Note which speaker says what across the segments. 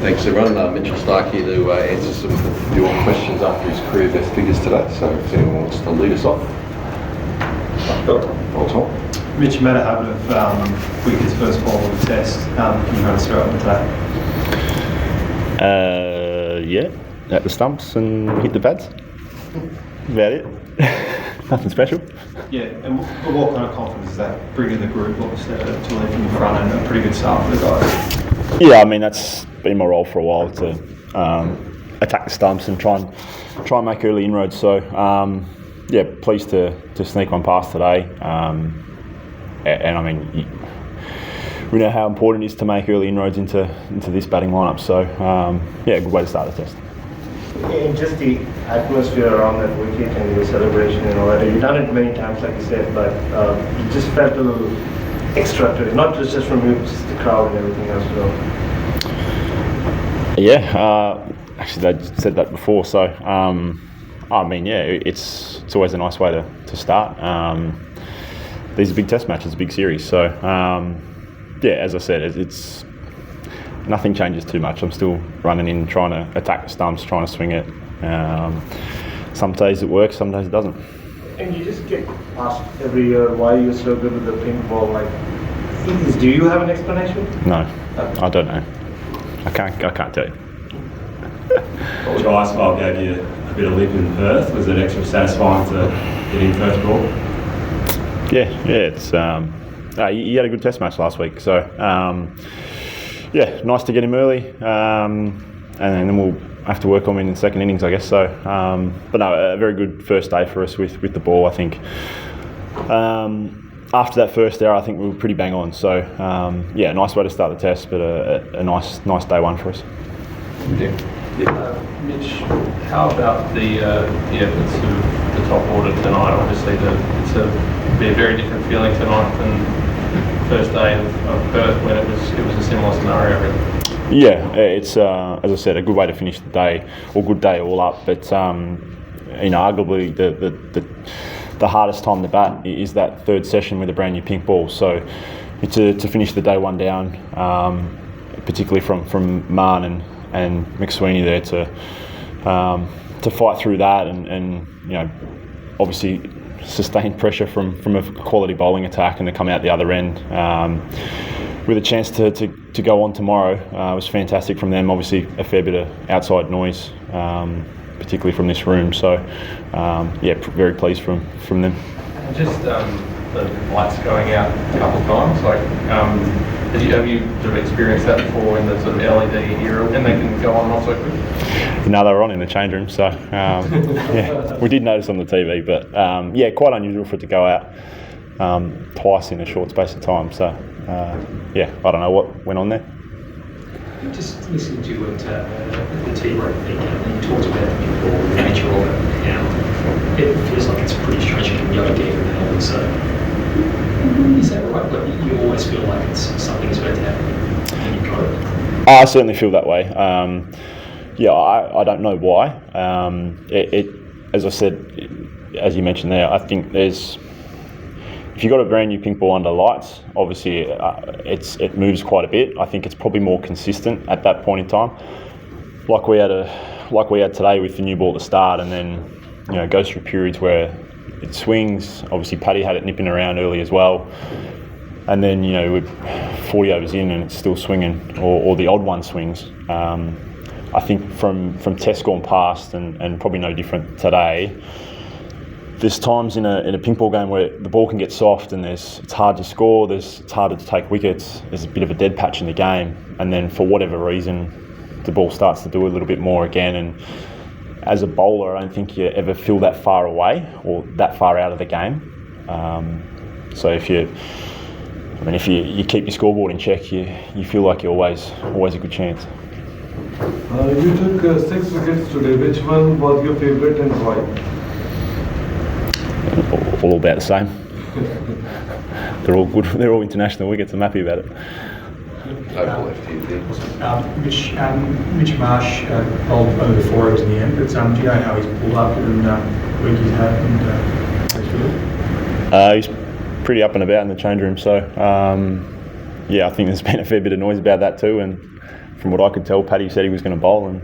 Speaker 1: Thanks everyone. Mitchell Starc here to answer some of your questions after his career best figures today. So if anyone wants to lead us off. All time.
Speaker 2: Mitch, you made a habit of wickets first ball of the test. Can you run us through it today?
Speaker 3: Yeah, at the stumps and hit the pads. About it. Nothing special.
Speaker 2: Yeah, and what kind of confidence is that bringing the group obviously to lead from the front and a pretty good start for the guys?
Speaker 3: Yeah, I mean that's been my role for a while to attack the stumps and try and make early inroads. So yeah, pleased to sneak one past today. And I mean, we know how important it is to make early inroads into this batting lineup. So yeah, good way to start the test.
Speaker 4: And just the atmosphere around that wicket and the celebration and all that, you've done it many times like you said, but it just felt a little extra to it, not just from you, just the crowd and everything else as well.
Speaker 3: Yeah, actually they said that before, so I mean, yeah, it's always a nice way to start. These are big test matches, big series, so yeah, as I said, it's nothing changes too much. I'm still running in, trying to attack the stumps, trying to swing it. Some days it works, some days it doesn't.
Speaker 4: And you just get asked every year why you're so good with the pink ball. Like, do you have an explanation?
Speaker 3: No, I don't know. I can't tell you.
Speaker 5: What your ice gave you a bit of lip in Perth? Was it extra satisfying to get in first ball?
Speaker 3: Yeah, it's you had a good test match last week, so yeah, nice to get him early, and then we'll have to work on him in the second innings, I guess. So, but no, a very good first day for us with the ball. I think after that first error, I think we were pretty bang on. So, yeah, nice way to start the test, but a nice day one for us.
Speaker 6: Mitch, how about the efforts of the top order tonight? Obviously, it's be a very different feeling tonight than first day of Perth when it was a similar scenario. Really.
Speaker 3: Yeah, it's as I said, a good way to finish the day, or good day all up. But you know, arguably the hardest time to bat is that third session with a brand new pink ball. So to finish the day one down, particularly from Marn and McSweeney there to fight through that and you know, obviously sustained pressure from a quality bowling attack and to come out the other end with a chance to go on tomorrow was fantastic from them. Obviously a fair bit of outside noise, particularly from this room. So yeah, very pleased from them.
Speaker 6: And just the lights going out a couple of times, like have you sort of experienced that before in the sort of LED era, and they can go on and off so quickly?
Speaker 3: No, they were on in the change room, so yeah, we did notice on the TV, but yeah, quite unusual for it to go out twice in a short space of time. So yeah, I don't know what went on there.
Speaker 7: Just listening to you at the tea break, you talked about the nature of it and how it feels like it's pretty strange to be able to get in and so is that right? But you always feel like it's something's about to happen and you've got it?
Speaker 3: I certainly feel that way. Yeah, I don't know why. It as I said, as you mentioned there, I think if you've got a brand new pink ball under lights, obviously it moves quite a bit. I think it's probably more consistent at that point in time, like we had today with the new ball at the start, and then you know, it goes through periods where it swings. Obviously Paddy had it nipping around early as well, and then you know we're 40 overs in and it's still swinging, or the odd one swings. I think from tests gone past and probably no different today, there's times in a pink ball game where the ball can get soft and it's hard to score, it's harder to take wickets, there's a bit of a dead patch in the game, and then for whatever reason the ball starts to do a little bit more again. And as a bowler, I don't think you ever feel that far away or that far out of the game. So if you keep your scoreboard in check, you feel like you're always a good chance.
Speaker 8: You took 6 wickets today. Which one was your favourite and why?
Speaker 3: All about the same. They're all good. They're all international wickets. I'm happy about it.
Speaker 7: Mitch Marsh bowled over 4 overs in the end, but do you know how he's pulled up and week he's had and how he's feeling?
Speaker 3: He's pretty up and about in the change room, so yeah, I think there's been a fair bit of noise about that too, and from what I could tell, Paddy said he was going to bowl, and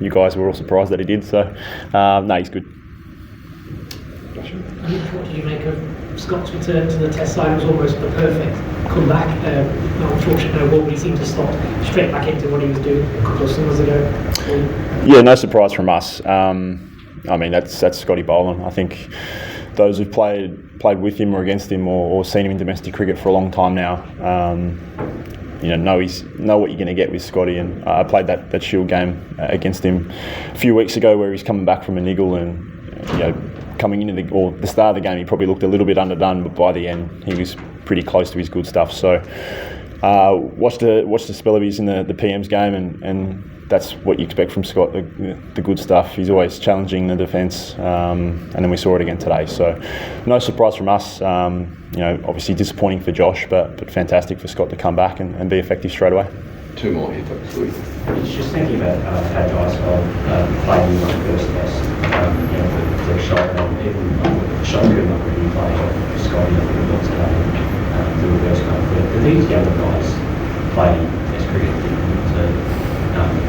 Speaker 3: you guys were all surprised that he did. So, no, he's good.
Speaker 7: What did you make of Scott's return to the Test side? It was almost the perfect comeback. Unfortunately, Wolverine seemed to slot straight back into what he was doing a couple of summers ago.
Speaker 3: Yeah, no surprise from us. I mean, that's Scotty Boland. I think those who've played with him or against him or seen him in domestic cricket for a long time now, know what you're going to get with Scotty. And I played that Shield game against him a few weeks ago, where he's coming back from a niggle, and coming into the start of the game, he probably looked a little bit underdone, but by the end, he was pretty close to his good stuff. So, watched the spell of his in the PM's game, and that's what you expect from Scott, the good stuff. He's always challenging the defence, and then we saw it again today. So, no surprise from us. Obviously disappointing for Josh, but fantastic for Scott to come back and be effective straight away.
Speaker 1: 2 more here, thanks, Louis.
Speaker 9: Just thinking about Pat Cummins playing in the first test, the shot and even the shot could not really play Scotty and what's happening, the reverse kind of thing. Do these younger guys playing Test cricket to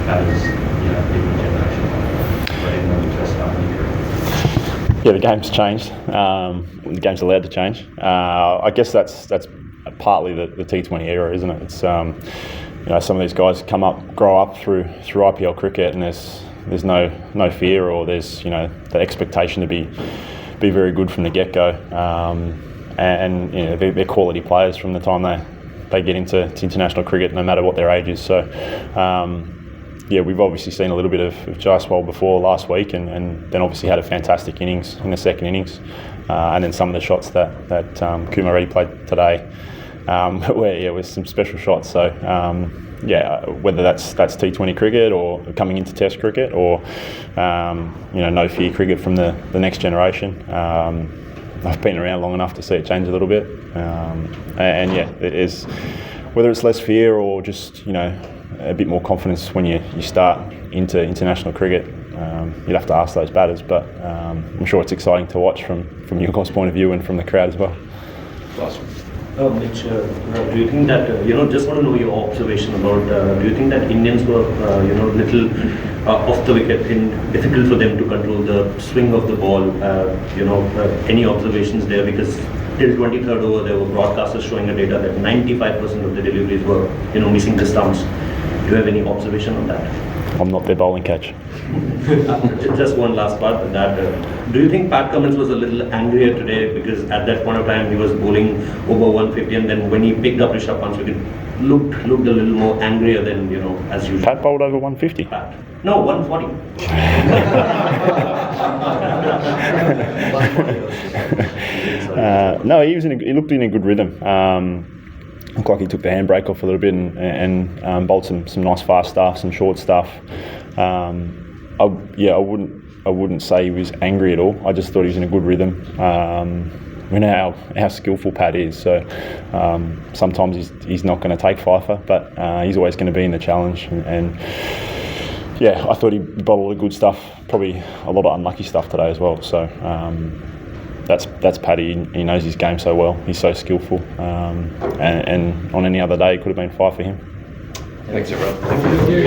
Speaker 9: others, different generation, or even when you first started your career?
Speaker 3: Yeah, the game's changed. The game's allowed to change. I guess that's partly the T20 era, isn't it? It's some of these guys grow up through IPL cricket, and there's no fear, or there's the expectation to be very good from the get-go, and they're quality players from the time they get into international cricket, no matter what their age is. So. We've obviously seen a little bit of Jaiswal before last week, and then obviously had a fantastic innings in the second innings, and then some of the shots that Kumar Reddy played today, where with some special shots. So whether that's T20 cricket or coming into Test cricket, or no fear cricket from the next generation. I've been around long enough to see it change a little bit, it is, whether it's less fear or just a bit more confidence when you start into international cricket. You'd have to ask those batters, but I'm sure it's exciting to watch from your guys' point of view and from the crowd as well.
Speaker 1: Last one.
Speaker 10: Mitch, do you think that, just want to know your observation about, do you think that Indians were, little off the wicket and difficult for them to control the swing of the ball? Any observations there? Because till 23rd over, there were broadcasters showing the data that 95% of the deliveries were, missing the stumps. Do you have any observation on that?
Speaker 3: I'm not their bowling coach.
Speaker 10: Just one last part of that. Do you think Pat Cummins was a little angrier today, because at that point of time he was bowling over 150, and then when he picked up Rishabh Pant's wicket, looked a little more angrier than as usual?
Speaker 3: Pat bowled over 150.
Speaker 10: Pat. No, 140.
Speaker 3: No, he looked in a good rhythm. Looked like he took the handbrake off a little bit and bowled some nice fast stuff, some short stuff. I wouldn't say he was angry at all. I just thought he was in a good rhythm. We know how skillful Pat is, so sometimes he's not going to take Fifer, but he's always going to be in the challenge. And I thought he bowled all the good stuff, probably a lot of unlucky stuff today as well. So that's Paddy. He knows his game so well. He's so skillful, and on any other day, it could have been 5 for him.
Speaker 1: Thanks, everyone. Thank you.